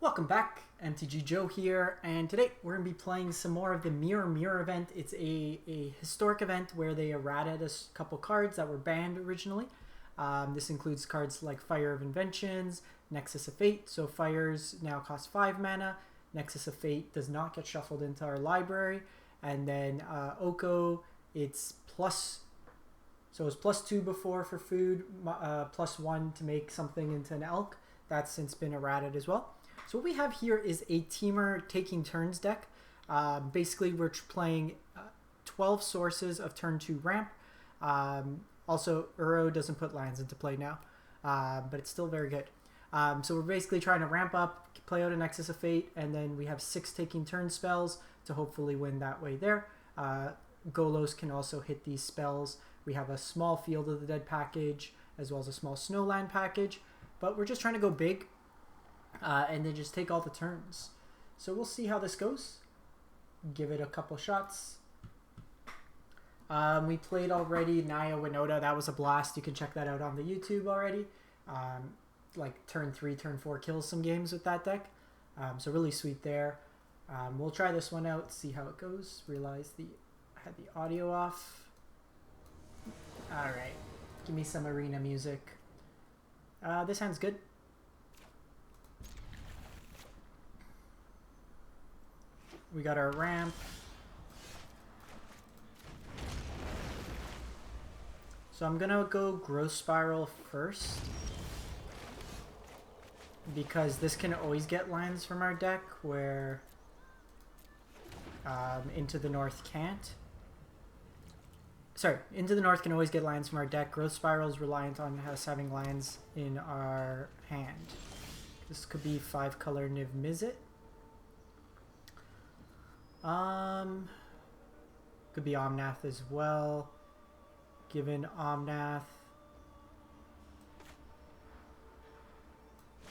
Welcome back, MTG Joe here, and today we're going to be playing some more of the Mirror event. It's a historic event where they errata'd a couple cards that were banned originally. This includes cards like Fire of Inventions, Nexus of Fate, so Fires now cost 5 mana, Nexus of Fate does not get shuffled into our library, and then Oko, it's plus, so it was +2 before for food, +1 to make something into an elk. That's since been errata'd as well. So what we have here is a Temur taking turns deck. Basically, we're playing 12 sources of turn 2 ramp. Also, Uro doesn't put lands into play now, but it's still very good. So we're basically trying to ramp up, play out a Nexus of Fate, and then we have 6 taking turn spells to hopefully win that way there. Golos can also hit these spells. We have a small Field of the Dead package, as well as a small Snowland package, but we're just trying to go big. And then just take all the turns. So we'll see how this goes. Give it a couple shots. We played already Naya Winota. That was a blast. You can check that out on the YouTube already. Like turn 3, turn 4 kills some games with that deck. So really sweet there. We'll try this one out, see how it goes. Realize I had the audio off. Alright. Give me some arena music. This hand's good. We got our ramp. So I'm gonna go Growth Spiral first, because this can always get lands from our deck where Into the North can't. Sorry, Into the North can always get lands from our deck. Growth Spiral is reliant on us having lands in our hand. This could be 5-color Niv Mizzet. Could be Omnath as well. Given Omnath,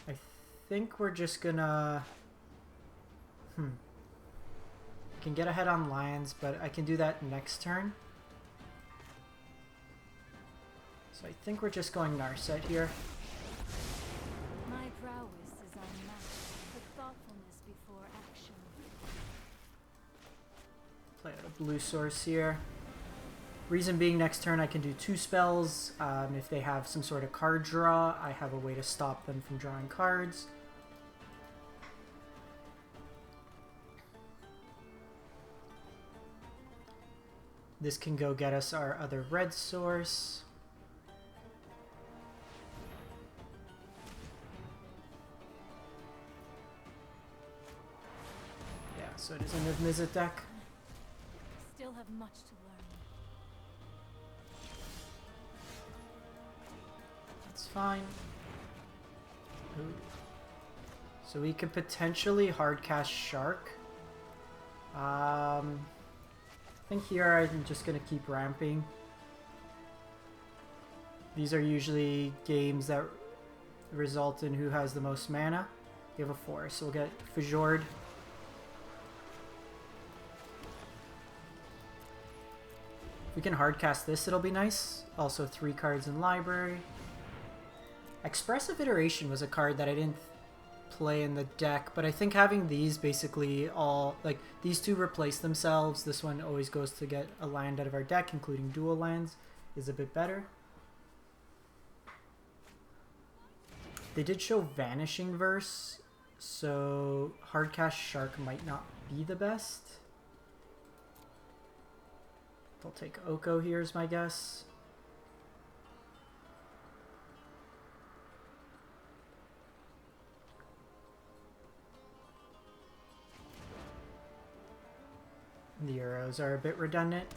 I think we're just gonna can get ahead on lands, but I can do that next turn. So I think we're just going Narset here. My prowess is unmatched, but thoughtfulness before action. Play out a blue source here. Reason being, next turn I can do 2 spells. If they have some sort of card draw, I have a way to stop them from drawing cards. This can go get us our other red source. Yeah, so it is a Niv Mizzet deck. Still have much to learn. That's fine. Ooh. So we could potentially hardcast Shark. I think here I'm just going to keep ramping. These are usually games that result in who has the most mana. We have a 4, so we'll get Fjord. If we can hardcast this, it'll be nice. Also 3 cards in library. Expressive Iteration was a card that I didn't play in the deck, but I think having these basically all, like, these 2 replace themselves. This one always goes to get a land out of our deck, including dual lands, is a bit better. They did show Vanishing Verse, so hardcast Shark might not be the best. I'll take Oko here is my guess. The arrows are a bit redundant.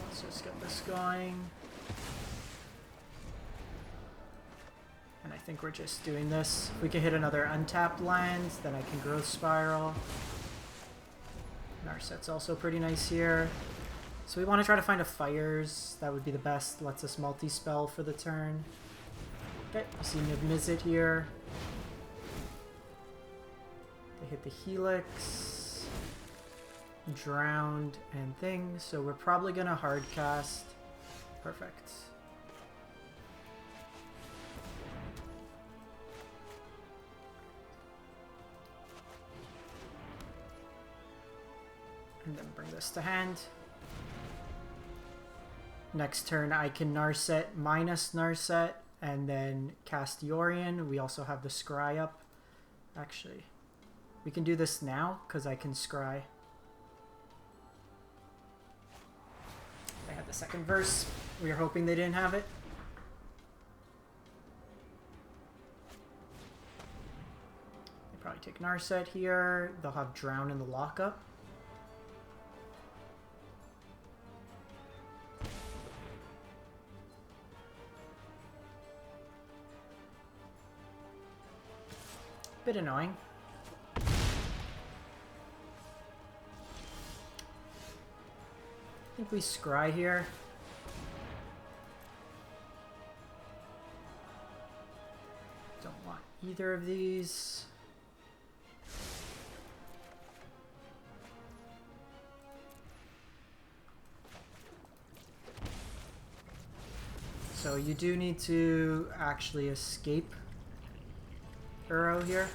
Let's just get this going. And I think we're just doing this. If we can hit another untapped land, then I can Growth Spiral. Narset's also pretty nice here. So we want to try to find a Fires. That would be the best. Lets us multi-spell for the turn. Okay, you see Niv Mizzet here. They hit the Helix. drowned and things, so we're probably gonna hard cast. Perfect. And then bring this to hand. Next turn I can Narset minus Narset and then cast Yorion. We also have the Scry up. Actually, we can do this now because I can Scry. They had the second verse. We were hoping they didn't have it. They probably take Narset here. They'll have Drown in the lockup. Bit annoying. I think we scry here. Don't want either of these. So you do need to actually escape Uro here.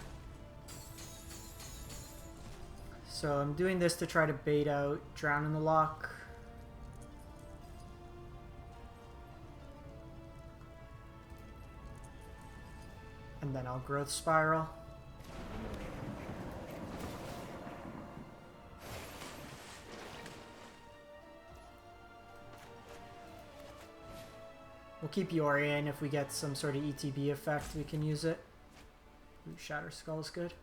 So I'm doing this to try to bait out Drown in the Lock. And then I'll Growth Spiral. We'll keep Yorion. If we get some sort of ETB effect, we can use it. Ooh, Shatter Skull is good.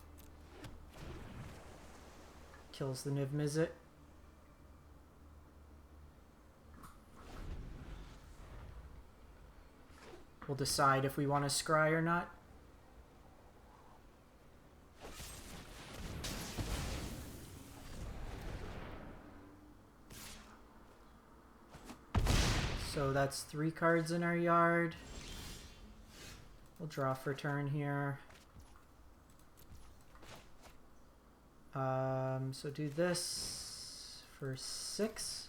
Kills the Niv Mizzet. We'll decide if we want to scry or not. So that's 3 cards in our yard. We'll draw for turn here. So do this for 6.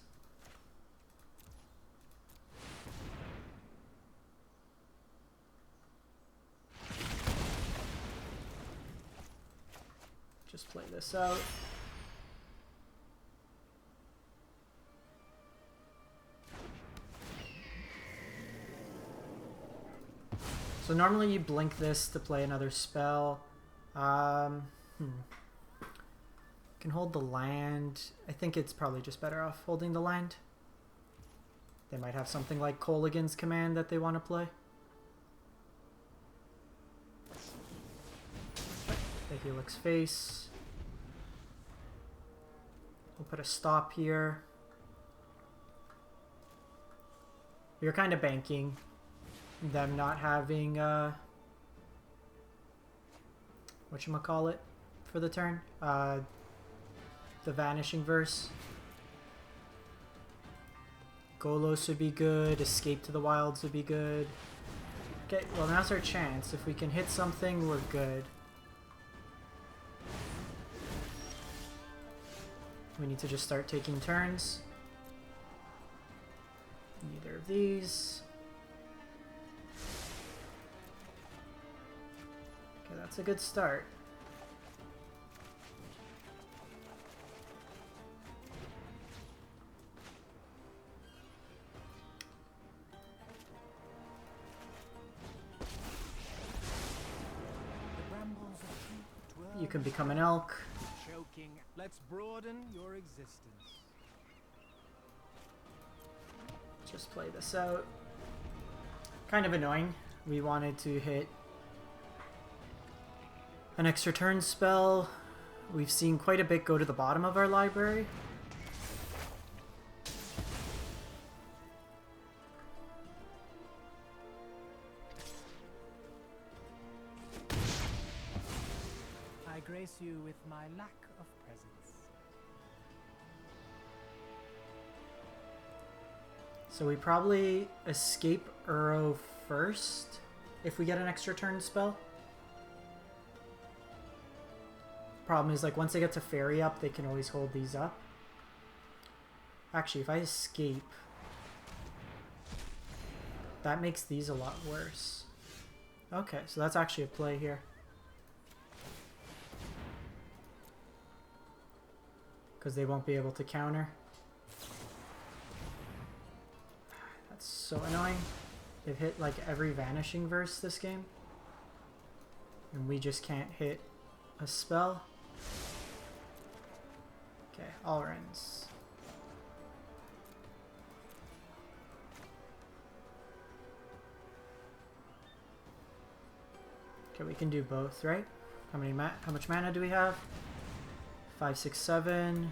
Just play this out. So normally you blink this to play another spell. Can hold the land. I think it's probably just better off holding the land. They might have something like Kolaghan's Command that they want to play. The Helix Face. We'll put a stop here. We were kind of banking them not having whatchamacallit for the turn. The Vanishing Verse. Golos would be good. Escape to the Wilds would be good. Okay, well now's our chance. If we can hit something, we're good. We need to just start taking turns. Neither of these. Okay, that's a good start. You can become an elk. Choking. Let's broaden your existence. Just play this out. Kind of annoying. We wanted to hit an extra turn spell. We've seen quite a bit go to the bottom of our library. I grace you with my lack of presence. So we probably escape Uro first if we get an extra turn spell. Problem is, like, once they get to Fairy up, they can always hold these up. Actually, if I escape, that makes these a lot worse. Okay, so that's actually a play here. Because they won't be able to counter. That's so annoying. They've hit like every vanishing verse this game. And we just can't hit a spell. Okay, all ends. Okay, we can do both, right? How much mana do we have? 5, 6, 7.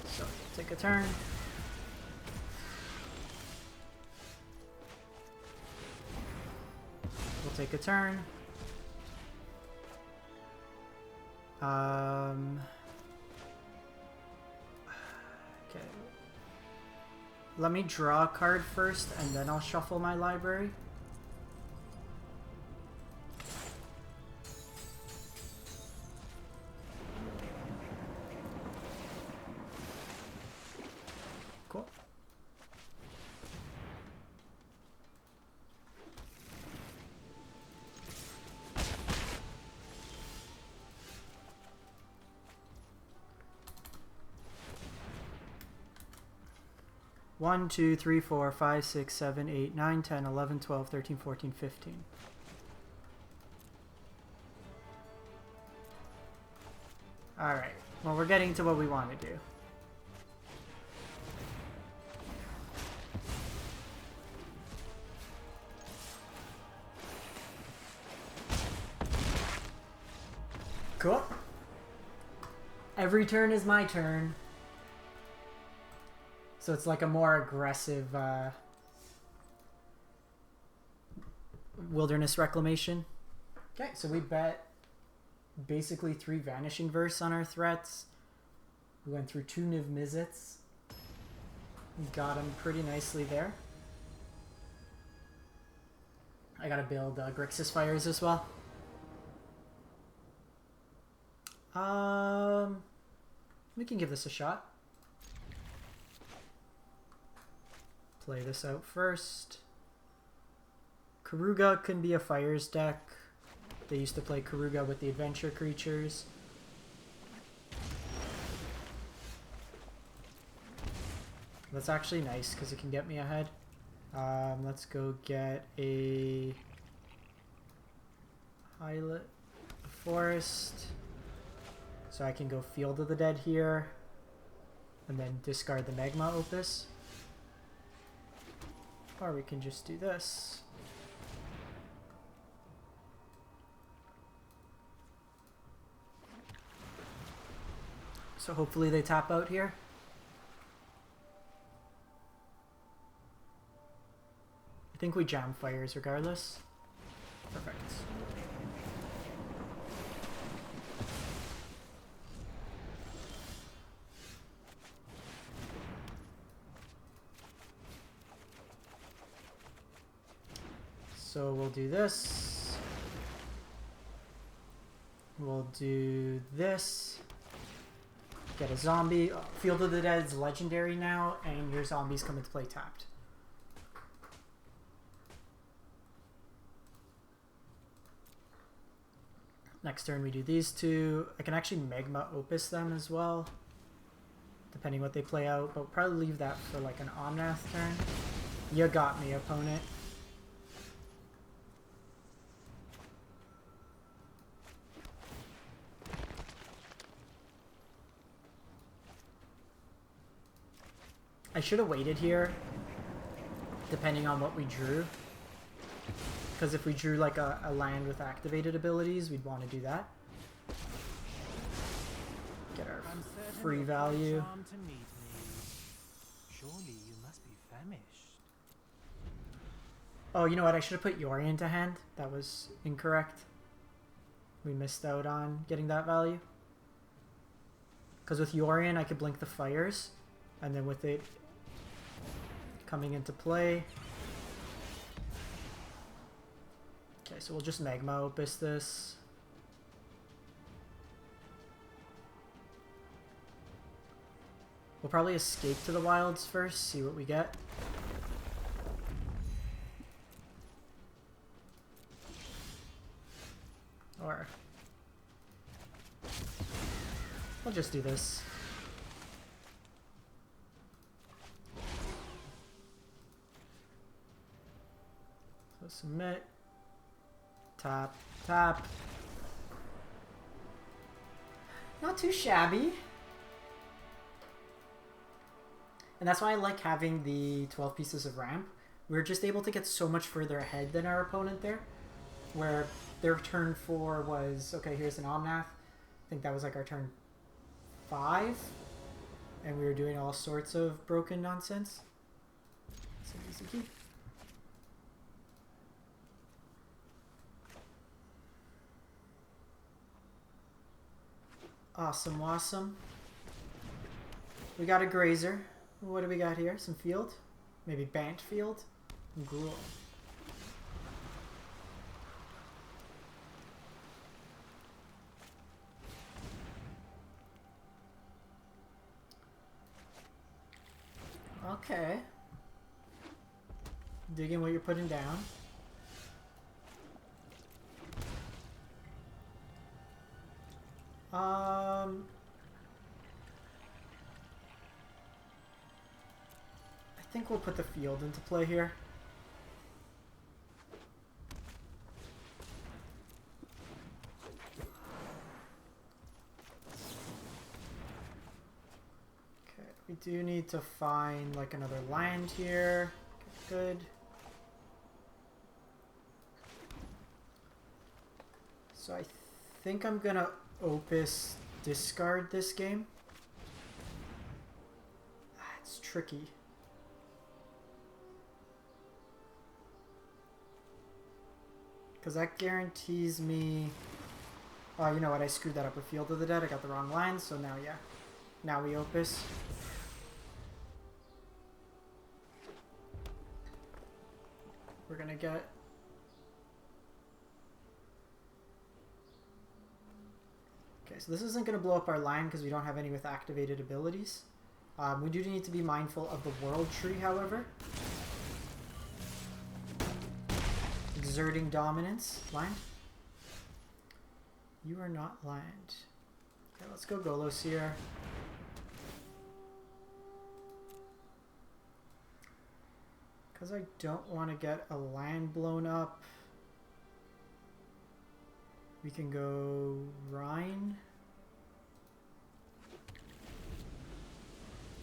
So, take a turn. We'll take a turn. Okay. Let me draw a card first, and then I'll shuffle my library. Cool. One, 2, 3, 4, 5, 6, 7, 8, 9, 10, 11, 12, 13, 14, 15. Alright, well, we're getting to what we want to do. Cool. Every turn is my turn. So it's like a more aggressive wilderness reclamation. Okay, so we bet basically 3 Vanishing Verse on our threats. We went through 2 Niv Mizzets. Got him pretty nicely there. I gotta build Grixis Fires as well. We can give this a shot. Play this out first. Karuga can be a Fires deck. They used to play Karuga with the adventure creatures. That's actually nice because it can get me ahead. Let's go get a Pilot Forest. So I can go Field of the Dead here. And then discard the Magma Opus. Or we can just do this. So hopefully they tap out here. I think we jam Fires regardless. Perfect. So we'll do this. We'll do this. Get a zombie. Field of the Dead's legendary now, and your zombies come into play tapped. Next turn we do these 2. I can actually Magma Opus them as well, depending what they play out, but we'll probably leave that for like an Omnath turn. You got me, opponent. I should have waited here, depending on what we drew. Because if we drew like a land with activated abilities, we'd want to do that. Get our free value. Surely you must be famished. Oh, you know what? I should have put Yori into hand. That was incorrect. We missed out on getting that value. Because with Yorion, I could blink the Fires, and then with it, coming into play. Okay, so we'll just Magma Opus this. We'll probably escape to the wilds first, see what we get. Or we'll just do this. So submit. Tap, tap. Not too shabby. And that's why I like having the 12 pieces of ramp. We're just able to get so much further ahead than our opponent there. Where their turn 4 was, okay, here's an Omnath. I think that was like our turn 5. And we were doing all sorts of broken nonsense. So easy key. Awesome, awesome. We got a Grazer. What do we got here? Some field? Maybe Bant field? Gruel. Okay. Digging what you're putting down. I think we'll put the field into play here. Okay, we do need to find like another land here. Good. So I think I'm gonna Opus discard this game. It's tricky. Because that guarantees me... Oh, you know what? I screwed that up with Field of the Dead. I got the wrong line, so now, yeah. Now we Opus. We're gonna get... Okay, so this isn't gonna blow up our line because we don't have any with activated abilities. We do need to be mindful of the World Tree, however. Exerting dominance. Land? You are not land. Okay, let's go Golos here. Because I don't want to get a land blown up. We can go Rhine.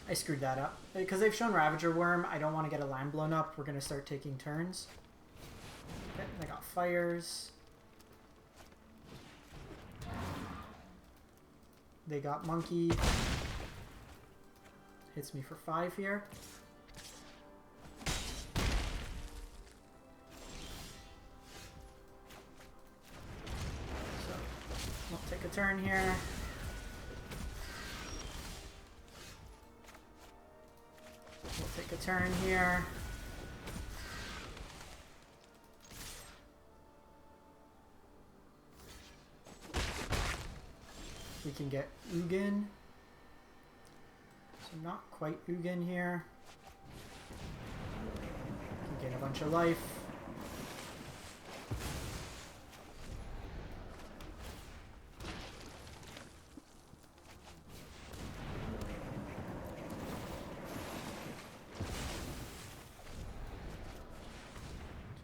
I screwed that up. Because they've shown Ravager Worm, I don't want to get a land blown up. We're going to start taking turns. Okay, I got fires. They got monkey. Hits me for 5 here. So, we'll take a turn here. We'll take a turn here. We can get Ugin. So not quite Ugin here. Can gain a bunch of life.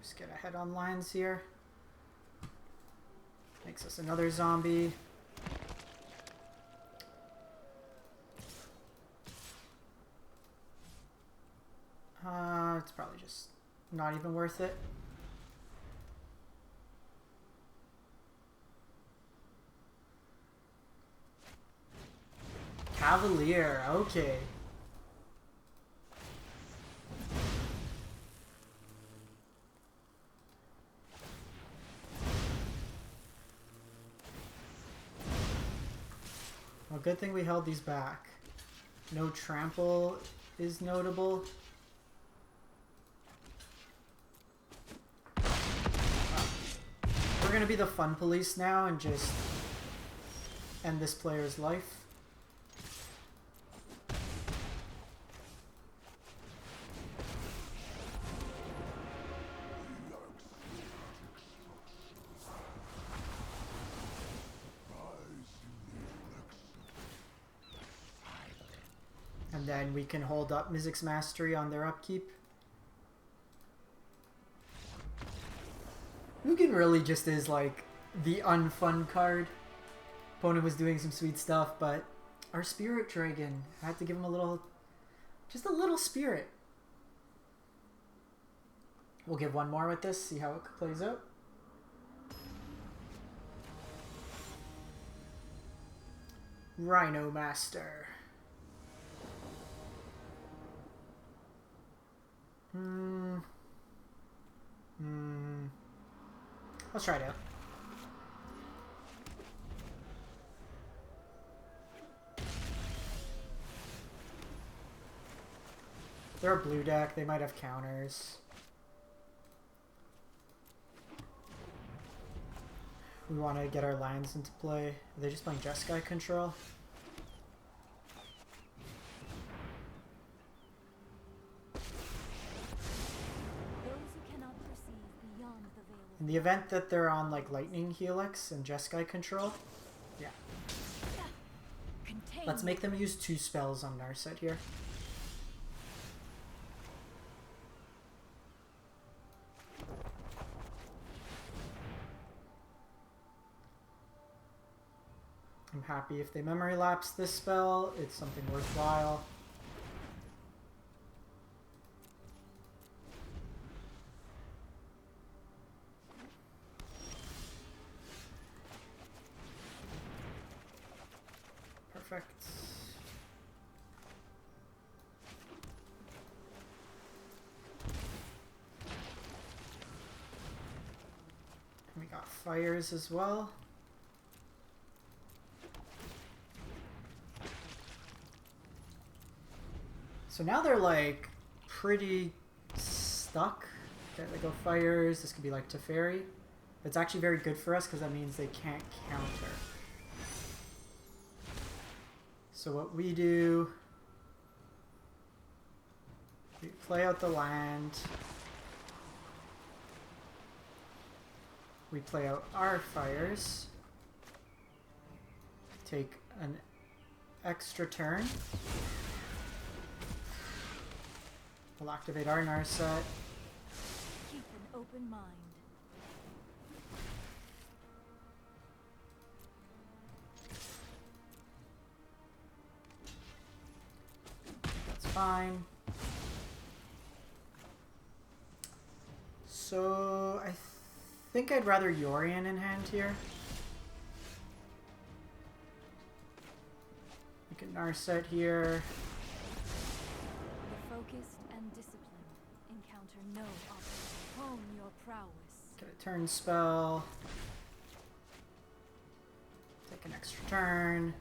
Just get ahead on lines here. Makes us another zombie. It's probably just not even worth it. Cavalier, okay. Well, good thing we held these back. No trample is notable. gonna be the fun police now and just end this player's life. And then we can hold up Mizzix's Mastery on their upkeep. Mugen really just is like the unfun card. Opponent was doing some sweet stuff, but our Spirit Dragon had to give him a little, just a little spirit. We'll give one more with this, see how it plays out. Rhino Master. Let's try it out. They're a blue deck, they might have counters. We want to get our lands into play. Are they just playing Jeskai control? In the event that they're on like Lightning Helix and Jeskai control, yeah. Let's make them use 2 spells on Narset here. I'm happy if they memory lapse this spell, it's something worthwhile. Perfect. We got fires as well. So now they're like pretty stuck. Okay, they go fires. This could be like Teferi. It's actually very good for us because that means they can't counter. So what we do, we play out the land, we play out our fires, take an extra turn, we'll activate our Narset. Keep an open mind. Fine. So I think I'd rather Yorion in hand here. We can Narset here. The focused and disciplined encounter no obstacle. Hone your prowess. Get a turn spell. Take an extra turn.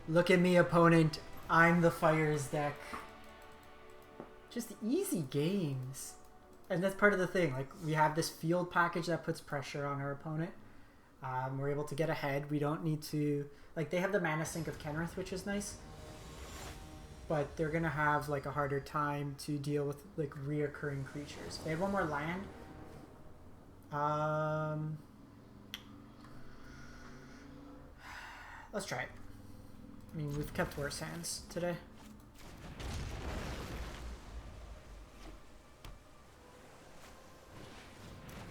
Look at me, opponent. I'm the Fires deck. Just easy games. And that's part of the thing. Like, we have this field package that puts pressure on our opponent. We're able to get ahead. We don't need to... Like, they have the mana sink of Kenrith, which is nice. But they're going to have, like, a harder time to deal with, like, reoccurring creatures. They have one more land. Let's try it. I mean, we've kept worse hands today.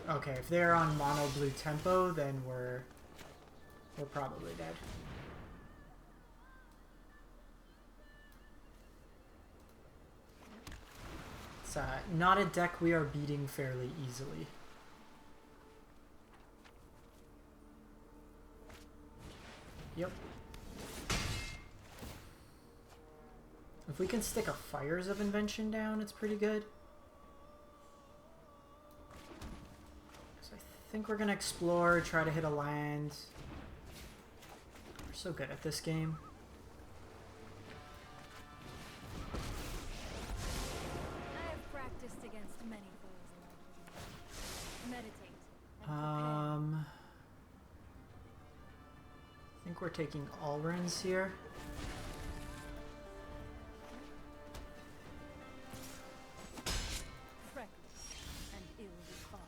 Okay, if they're on mono blue tempo, then we're probably dead. It's not a deck we are beating fairly easily. Yep. If we can stick a Fires of Invention down, it's pretty good. So I think we're going to explore, try to hit a land. We're so good at this game. I have practiced against many foes alike. Meditate and prepare. I think we're taking Alrins here. Freckless and ill-defined.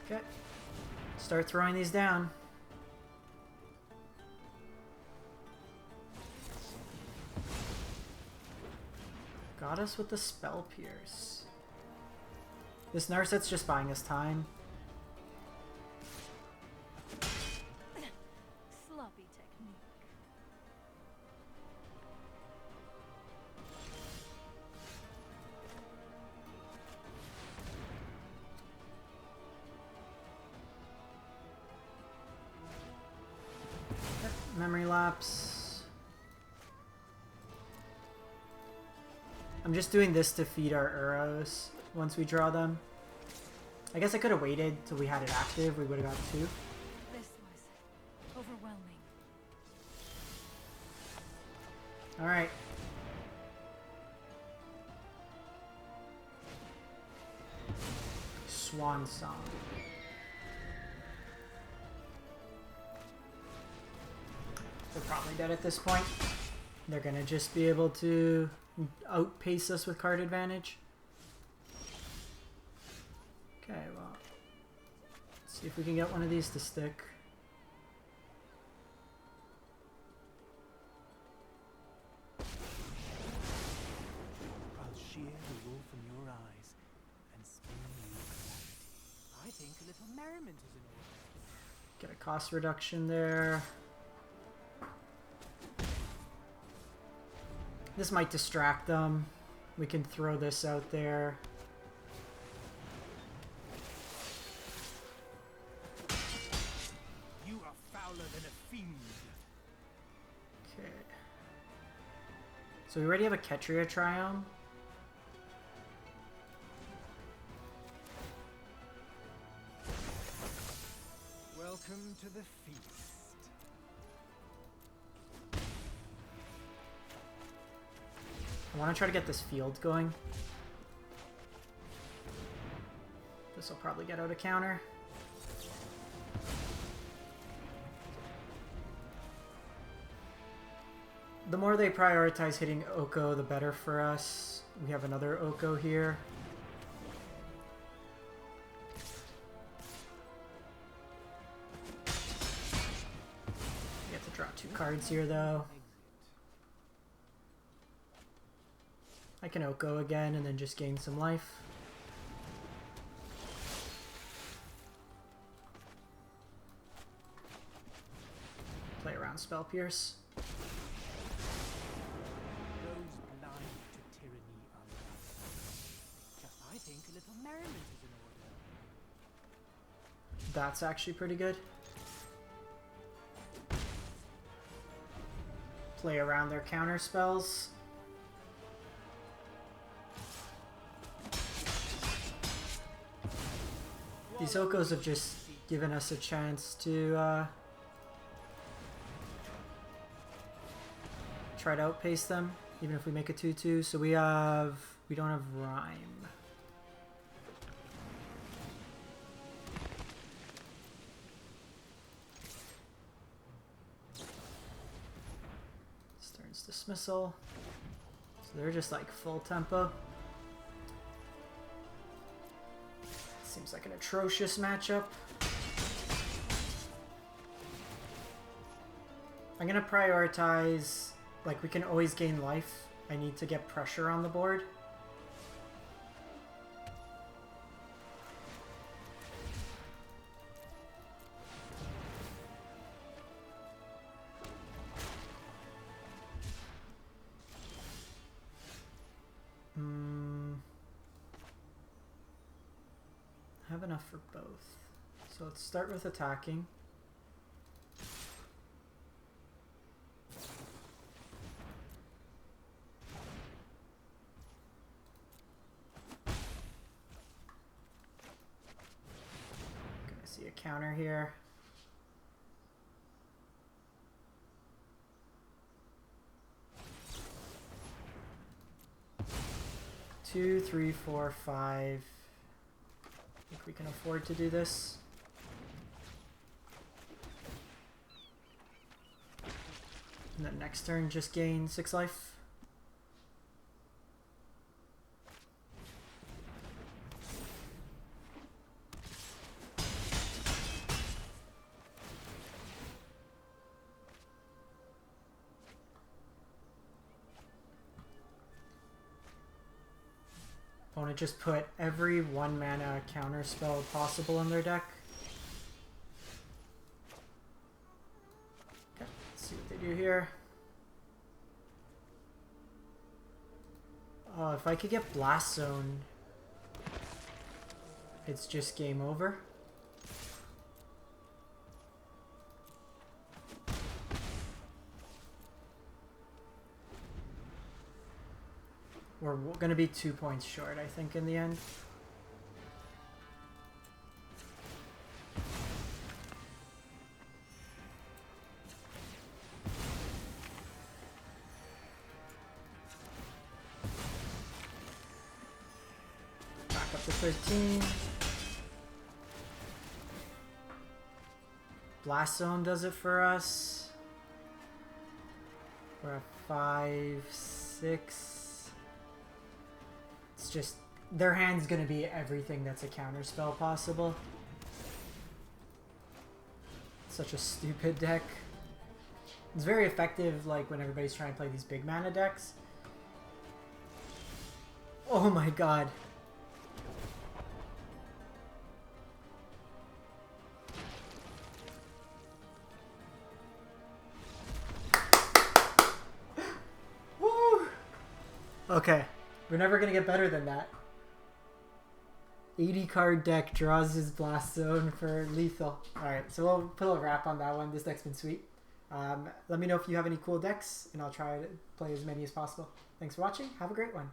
Okay. Start throwing these down. Got us with the Spell Pierce. This Narset's just buying us time. Sloppy technique. Yep, memory lapse. I'm just doing this to feed our arrows once we draw them. I guess I could have waited till we had it active. We would have got 2. This was overwhelming. Alright. Swan Song. They're probably dead at this point. They're gonna just be able to outpace us with card advantage. Okay, well, let's see if we can get one of these to stick. I'll shear the wool from your eyes and spin you clarity. I think a little merriment is in order. Get a cost reduction there. This might distract them. We can throw this out there. You are fouler than a fiend. Okay. So we already have a Ketria Triome. Welcome to the feast. I want to try to get this field going. This will probably get out a counter. The more they prioritize hitting Oko, the better for us. We have another Oko here. We have to draw 2 cards here, though. I can Oko again and then just gain some life. Play around Spell Pierce. Those blind to tyranny are lost. Just I think a little merriment is in order. That's actually pretty good. Play around their counter spells. These Okos have just given us a chance to try to outpace them, even if we make a 2-2. So we don't have Rhyme. Stern's Dismissal. So they're just like full tempo. Seems like an atrocious matchup. I'm gonna prioritize, like, we can always gain life. I need to get pressure on the board. I have enough for both. So let's start with attacking. Gonna see a counter here. 2, 3, 4, 5. I think we can afford to do this. And then next turn just gain 6 life. Opponent just put every 1 mana counter spell possible in their deck. Okay, let's see what they do here. Oh, if I could get Blast Zone, it's just game over. We're going to be 2 points short, I think, in the end. Back up to 13. Blast Zone does it for us. We're at 5, 6. It's just, their hand's gonna be everything that's a counter spell possible. Such a stupid deck. It's very effective, like, when everybody's trying to play these big mana decks. Oh my god. Woo! Okay. We're never going to get better than that. 80 card deck draws his Blast Zone for lethal. Alright, so we'll put a wrap on that one. This deck's been sweet. Let me know if you have any cool decks, and I'll try to play as many as possible. Thanks for watching. Have a great one.